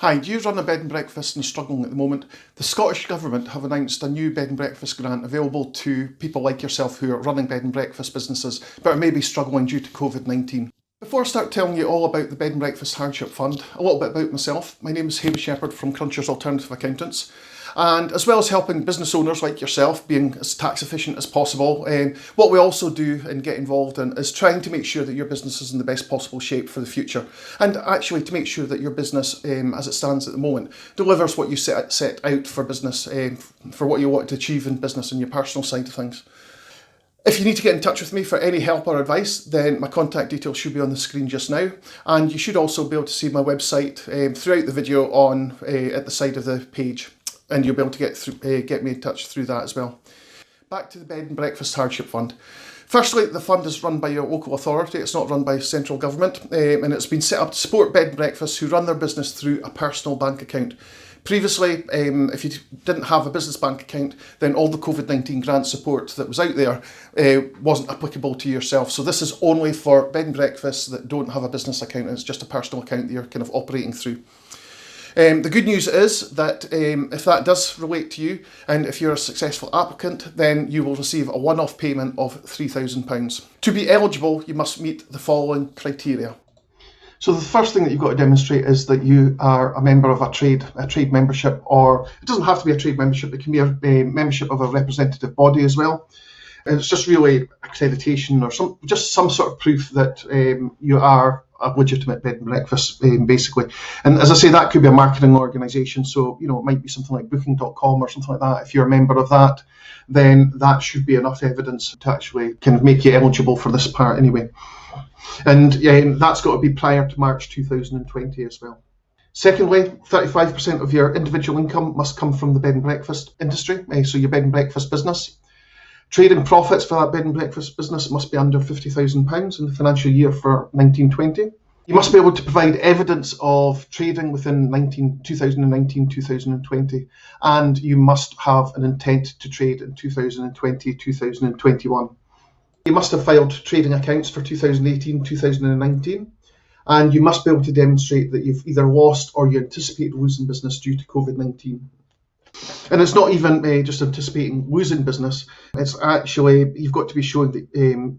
Hi, do you run a bed and breakfast and struggling at the moment? The Scottish Government have announced a new bed and breakfast grant available to people like yourself who are running bed and breakfast businesses but are maybe struggling due to COVID-19. Before I start telling you all about the Bed and Breakfast Hardship Fund, a little bit about myself. My name is Hamish Shepherd from Cruncher's Alternative Accountants. And as well as helping business owners like yourself being as tax efficient as possible, what we also do and get involved in is trying to make sure that your business is in the best possible shape for the future, and actually to make sure that your business, as it stands at the moment, delivers what you set out for business, for what you want to achieve in business and your personal side of things. If you need to get in touch with me for any help or advice, then my contact details should be on the screen just now, and you should also be able to see my website throughout the video at the side of the page. And you'll be able to get me in touch through that as well. Back to the Bed and Breakfast Hardship Fund. Firstly, the fund is run by your local authority. It's not run by central government, and it's been set up to support bed and breakfasts who run their business through a personal bank account. Previously, if you didn't have a business bank account, then all the COVID-19 grant support that was out there wasn't applicable to yourself. So this is only for bed and breakfasts that don't have a business account, and it's just a personal account that you're kind of operating through. The good news is that if that does relate to you, and if you're a successful applicant, then you will receive a one-off payment of £3,000. To be eligible, you must meet the following criteria. So the first thing that you've got to demonstrate is that you are a member of a trade membership, or it doesn't have to be a trade membership, it can be a membership of a representative body as well. And it's just really accreditation or some sort of proof that you are a legitimate bed and breakfast, basically. And as I say, that could be a marketing organisation, so it might be something like booking.com or something like that. If you're a member of that, then that should be enough evidence to actually kind of make you eligible for this part anyway. And that's got to be prior to March 2020 as well. Secondly, 35% of your individual income must come from the bed and breakfast industry, so your bed and breakfast business. Trading profits for that bed and breakfast business must be under £50,000 in the financial year for 1920. You must be able to provide evidence of trading within 2019-2020, and you must have an intent to trade in 2020-2021. You must have filed trading accounts for 2018-2019, and you must be able to demonstrate that you've either lost or you anticipate losing business due to COVID-19. And it's not even just anticipating losing business, it's actually, you've got to be showing that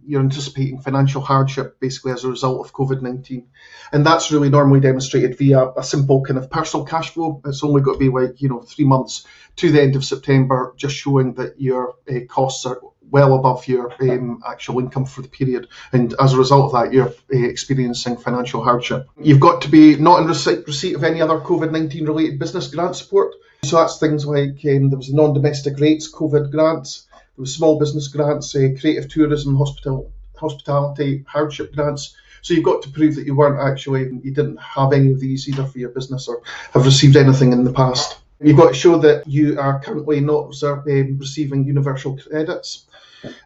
you're anticipating financial hardship basically as a result of COVID-19. And that's really normally demonstrated via a simple kind of personal cash flow. It's only got to be 3 months to the end of September, just showing that your costs are well above your actual income for the period, and as a result of that you're experiencing financial hardship. You've got to be not in receipt of any other COVID-19 related business grant support. So that's things like there was non-domestic rates COVID grants, there was small business grants, creative tourism, hospitality hardship grants. So you've got to prove that you didn't have any of these either for your business or have received anything in the past. You've got to show that you are currently not receiving universal credits,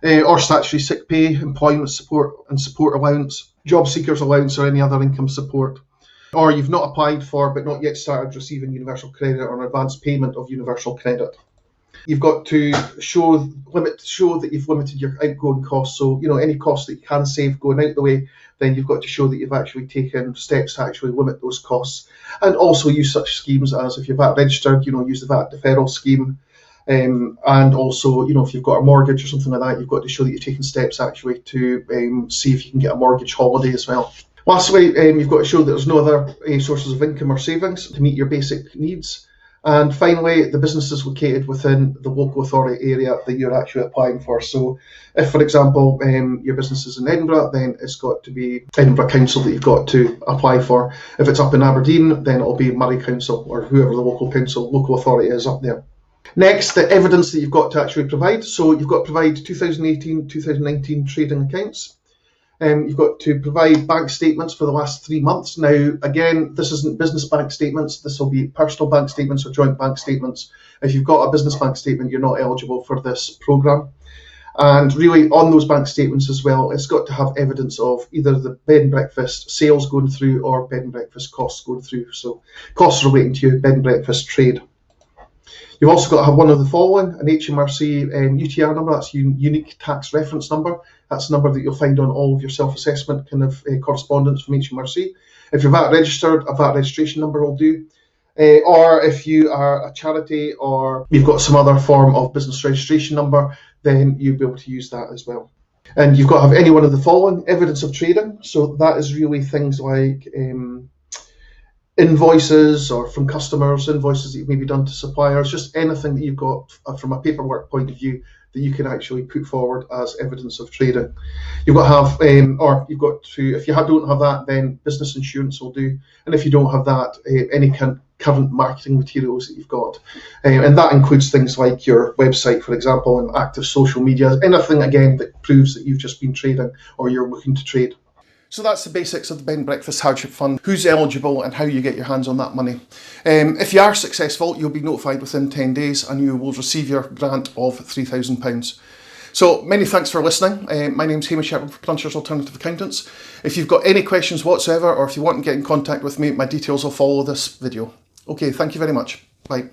or statutory sick pay, employment support and support allowance, job seekers allowance or any other income support. Or you've not applied for but not yet started receiving universal credit or an advance payment of universal credit. You've got to show that you've limited your outgoing costs. So, any costs that you can save going out the way, then you've got to show that you've actually taken steps to actually limit those costs. And also use such schemes as, if you're VAT registered, use the VAT deferral scheme. And also, if you've got a mortgage or something like that, you've got to show that you're taking steps actually to see if you can get a mortgage holiday as well. Lastly, you've got to show that there's no other sources of income or savings to meet your basic needs. And finally, the business is located within the local authority area that you're actually applying for. So if, for example, your business is in Edinburgh, then it's got to be Edinburgh Council that you've got to apply for. If it's up in Aberdeen, then it'll be Moray Council or whoever the local authority is up there. Next, the evidence that you've got to actually provide. So you've got to provide 2018-2019 trading accounts. You've got to provide bank statements for the last 3 months. Now, again, this isn't business bank statements. This will be personal bank statements or joint bank statements. If you've got a business bank statement, you're not eligible for this programme. And really, on those bank statements as well, it's got to have evidence of either the bed and breakfast sales going through or bed and breakfast costs going through. So costs relating to your bed and breakfast trade. You've also got to have one of the following: an HMRC UTR number, that's unique tax reference number. That's the number that you'll find on all of your self-assessment kind of correspondence from HMRC. If you're VAT registered, a VAT registration number will do. Or if you are a charity or you've got some other form of business registration number, then you'll be able to use that as well. And you've got to have any one of the following: evidence of trading. So that is really things like invoices or from customers, invoices that you've maybe done to suppliers, just anything that you've got from a paperwork point of view that you can actually put forward as evidence of trading. You've got to have, or you've got to, if you don't have that, then business insurance will do. And if you don't have that, any current marketing materials that you've got. And that includes things like your website, for example, and active social media, anything, again, that proves that you've just been trading or you're looking to trade. So that's the basics of the Bed and Breakfast Hardship Fund, who's eligible and how you get your hands on that money. If you are successful, you'll be notified within 10 days and you will receive your grant of £3,000. So many thanks for listening. My name's Hamish Shepherd for Plunchers Alternative Accountants. If you've got any questions whatsoever, or if you want to get in contact with me, my details will follow this video. Okay, thank you very much. Bye.